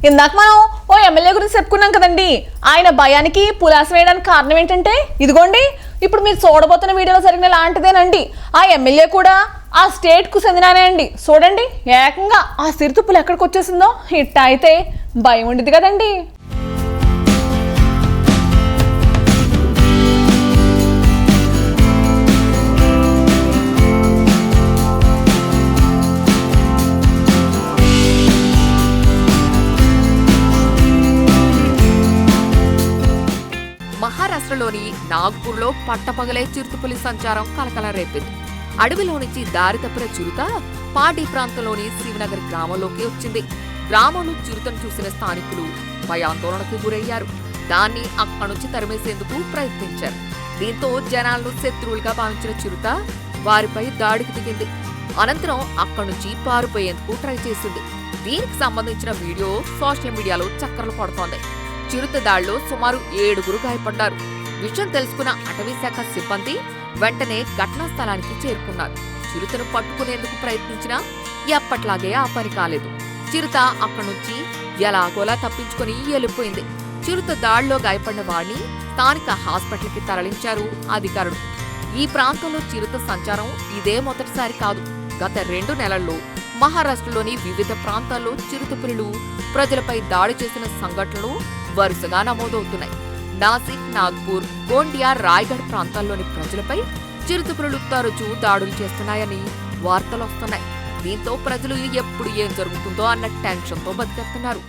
ఇందాక మనం ఓ ఎమ్మెల్యే గురించి చెప్పుకున్నాం కదండి. ఆయన భయానికి పులాస వేయడానికి కారణం ఏంటంటే ఇదిగోండి, ఇప్పుడు మీరు చూడబోతున్న వీడియోలో జరిగిన లాంటిదేనండి. ఆ ఎమ్మెల్యే కూడా ఆ స్టేట్ కు చెందినానే అండి. చూడండి, ఏకంగా ఆ సిరితుప్పులు ఎక్కడికి వచ్చేసిందో. ఇట్ట అయితే భయం ఉండిద్ది కదండి. మహారాష్ట్రలోని నాగ్పూర్లో పట్టపగలే చిరుతపులి సంచారం కలకలం రేపింది. అడవిలో నుంచి దారి తప్పిన చిరుత పాటి ప్రాంతంలోని శివనగర్ గ్రామంలోకి వచ్చింది. గ్రామంలో చిరుతను చూసిన స్థానికులు భయాందోళనకు గురయ్యారు. దాన్ని అక్కడి నుంచి తరిమేసేందుకు ప్రయత్నించారు. దీంతో జనాలను శత్రువులుగా భావించిన చిరుత వారిపై దాడికి దిగింది. అనంతరం అక్కడి నుంచి పారిపోయేందుకు ట్రై చేసింది. దీనికి సంబంధించిన వీడియో సోషల్ మీడియాలో చక్కర్లు పడుతోంది. చిరుత దాడిలో సుమారు 7 గాయపడ్డారు. విషయం తెలుసుకున్న అటవీ శాఖ సిబ్బంది వెంటనే ఘటనా స్థలానికి చేరుకున్నారు. చిరుతను పట్టుకునేందుకు ప్రయత్నించినా ఎప్పట్లాగే ఆ పని కాలేదు. చిరుత అక్కడి నుంచి ఎలాగోలా తప్పించుకుని వెళ్ళిపోయింది. చిరుత దాడిలో గాయపడిన వాడిని స్థానిక హాస్పిటల్కి తరలించారు అధికారులు. ఈ ప్రాంతంలో చిరుత సంచారం ఇదే మొదటిసారి కాదు. గత 2 నెలల్లో మహారాష్ట్రలోని వివిధ ప్రాంతాల్లో చిరుతపులులు ప్రజలపై దాడి చేసిన సంఘటనలు వరుసగా నమోదవుతున్నాయి. నాసిక్, నాగ్పూర్, గోండియా, రాయ్గఢ్ ప్రాంతాల్లోని ప్రజలపై చిరుతపులులు తరచూ దాడులు చేస్తున్నాయని వార్తలొస్తున్నాయి. దీంతో ప్రజలు ఎప్పుడు ఏం జరుగుతుందో అన్న టెన్షన్తో బతికేస్తున్నారు.